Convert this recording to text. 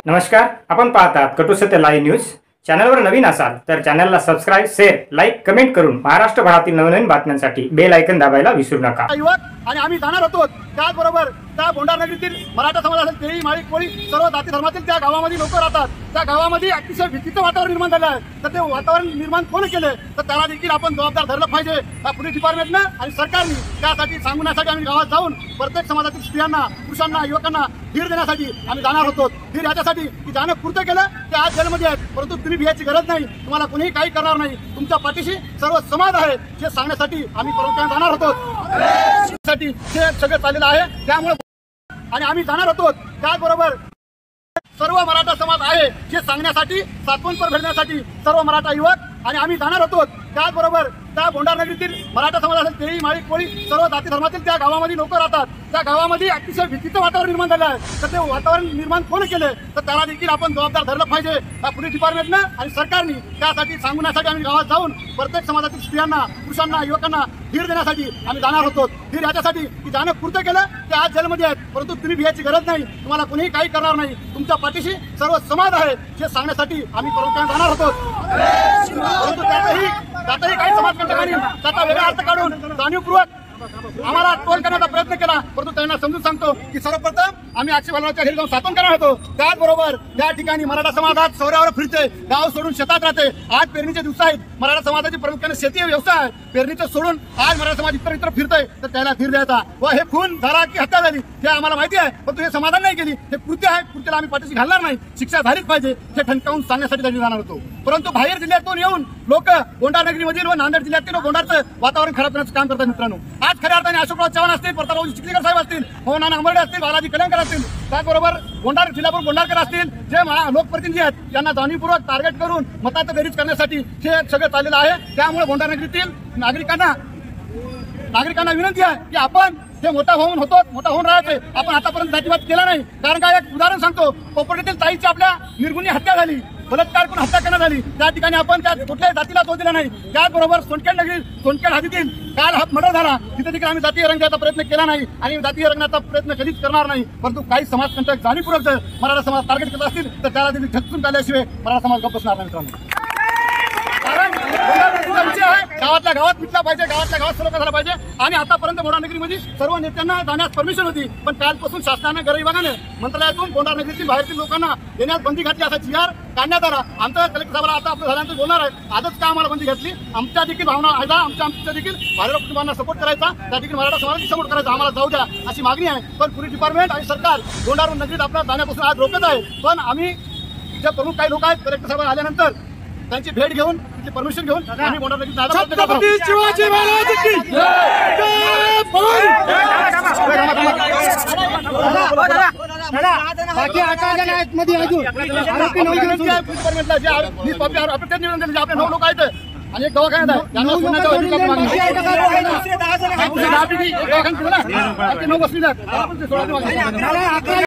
नमस्कार, आपण पाहतात कटू सत्य लाईव्ह न्यूज। चॅनलवर नवीन असाल तर चॅनलला सबस्क्राइब, शेअर, लाईक, कमेंट करून महाराष्ट्रभरातील नवनवीन बातम्यांसाठी बेल आयकॉन दाबायला विसरू नका। युवक आणि आम्ही जाणार होतो त्याचबरोबर त्या बोंडारनगरीतील मराठा समाज असेल, तेही माळी कोळी सर्व जाती धर्मातील त्या गावामध्ये लोक राहतात। त्या गावामध्ये अतिशय भीतीचं वातावरण निर्माण झालं आहे। तर ते वातावरण निर्माण कोण केलं तर त्याला देखील आपण जबाबदार धरलं पाहिजे। पोलीस डिपार्टमेंटनं आणि सरकारने त्यासाठी सांगण्यासाठी आम्ही गावात जाऊन प्रत्येक समाजातील स्त्रियांना, पुरुषांना, युवकांना धीर देण्यासाठी आम्ही जाणार होतो। धीर याच्यासाठी की ज्यानं कृत्य केलं ते आज जेलमध्ये आहेत, परंतु तुम्ही भियाची गरज नाही, तुम्हाला कोणीही काही करणार नाही, तुमच्या पाठीशी सर्व समाज आहे हे सांगण्यासाठी आम्ही परत जाणार होतो। साठी हे सगळं चाललेलं आहे, त्यामुळे आणि आम्ही जाणार होतो त्याचबरोबर सर्व मराठा समाज आहे हे सांगण्यासाठी, सातवणपर घडण्यासाठी सर्व मराठा युवक आणि आम्ही जाणार होतो त्याचबरोबर त्या बोंडारनगरीतील मराठा समाज असेल, तेही माळी कोळी सर्व जाती धर्मातील त्या गावामध्ये लोक राहतात। त्या गावामध्ये अतिशय भीतीचं वातावरण निर्माण झालं आहे। तर ते वातावरण निर्माण कोण केलं तर त्याला देखील आपण जबाबदार धरलं पाहिजे। पोलीस डिपार्टमेंटनं आणि सरकारने त्यासाठी सांगण्यासाठी आम्ही गावात जाऊन प्रत्येक समाजातील स्त्रियांना, पुरुषांना, युवकांना धीर देण्यासाठी आम्ही जाणार होतो। धीर याच्यासाठी की ज्यानं कृत्य केलं ते आज जेलमध्ये आहेत, परंतु तुम्ही भियाची गरज नाही, तुम्हाला कोणीही काही करणार नाही, तुमच्या पाठीशी सर्व समाज आहे हे सांगण्यासाठी आम्ही परत जाणार होतो। परंतु त्यातही काही समाजकंटकांनी त्याचा वेगळा अर्थ काढून जाणीवपूर्वक आम्हाला टोल करण्याचा प्रयत्न केला, परंतु त्यांना समजून सांगतो की सर्वप्रथम आम्ही आक्षेपार्हच्या घरी जाऊन सातवण करणार होतो। त्याचबरोबर त्या ठिकाणी मराठा समाज आज सौऱ्यावर फिरते, गाव सोडून शेतात राहते। आज पेरणीचे दिवस आहेत, मराठा समाजाची प्रामुख्याने शेती व्यवसाय आहे। पेरणीचं सोडून आज मराठा समाज इतर फिरतोय, तर त्याला धीर द्यायचा। व हे खून झाला की हत्या झाली हे आम्हाला माहिती आहे, परंतु हे समाधान नाही केली, हे कृत्य आहे, कृत्याला आम्ही पाठीशी घालणार नाही, शिक्षा झालीच पाहिजे हे ठणकावून सांगण्यासाठी त्यांनी जाणार होतो। परंतु बाहेर जिल्ह्यातून येऊन लोक बोंडारनगरीमधील व नांदेड जिल्ह्यातील बोंडारचं वातावरण खराब करण्याचं काम करतात। मित्रांनो, आज खऱ्या अर्थाने अशोकराव चव्हाण असतील, प्रतापराव चिखलीकर साहेब असतील, मोहन आंबर्डे असतील, बालाजी कल्याणकर असतील, त्याचबरोबर बोंडार जिल्हापूर बोंडारकर असतील, जे लोकप्रतिनिधी आहेत त्यांना जाणीवपूर्वक टार्गेट करून मताचं बेरीज करण्यासाठी हे सगळं चाललेलं आहे। त्यामुळे बोंडारनगरीतील नागरिकांना विनंती आहे की आपण हे मोठा होऊन राहायचे, आपण आतापर्यंत जातीवाद केला नाही। कारण काय, एक उदाहरण सांगतो, कोपरटीतील ताईची आपल्या निर्गुणी हत्या झाली, बलात्कार करून हत्या करण्यात आली, त्या ठिकाणी आपण त्या कुठल्याही जातीला तो दिला नाही। त्याचबरोबर सोनखेड हद्दीतील काल हा मर्डर झाला, तिथे देखील आम्ही जातीय रंगाचा प्रयत्न केला नाही आणि जातीय रंगाचा प्रयत्न कधीच करणार नाही। परंतु काही समाजकंटक जाणीवपूर्वक जर मराठा समाज टार्गेट करत असतील तर त्याला देखील ठचून काढल्याशिवाय मराठा समाज गप्प बसणार नाही। मित्रांनो, कारण विषय आहे, गावातल्या गावात मिटला पाहिजे, गावातल्या गावात सर्व झाला पाहिजे। आणि आतापर्यंत बोंडारनगरीमध्ये सर्व नेत्यांना जाण्यास परमिशन होती, पण कालपासून शासनाने, गृह विभागाने मंत्रालयातून बोंडारनगरीतील बाहेरतील लोकांना येण्यास बंदी घातली, असा GR काढण्यात आला। आमचा कलेक्टर साहेबांना आता आपलं झाल्यानंतर बोलणार आहे, आजच का आम्हाला बंदी घातली, आमच्या देखील भावना आहे, आमच्या देखील भाजप कुटुंबांना सपोर्ट करायचा, त्या देखील मराठा समाजाची सपोर्ट करायचा, आम्हाला जाऊ द्या अशी मागणी आहे। पण पोलीस डिपार्टमेंट आणि सरकार बोंडारून नगरीत आपल्याला जाण्यापासून आज रोखत आहे। पण आम्ही जे प्रमुख काही लोक आहेत, कलेक्टर साहेब आल्यानंतर त्यांची भेट घेऊन, त्यांची परमिशन घेऊन आम्ही बोंडारनगरीत जायला शिवाजी महाराज की बाकी 8 जण आहेत मध्ये अजून आरोपी 9 जण डिपार्टमेंटला जे आपल्या निवेदन दिले, आपले 9 लोक आहेत आणि एक दवाखान्यात आहे, त्यांना सोडण्याचा अधिकार मागणी 10 बसलेले आहेत,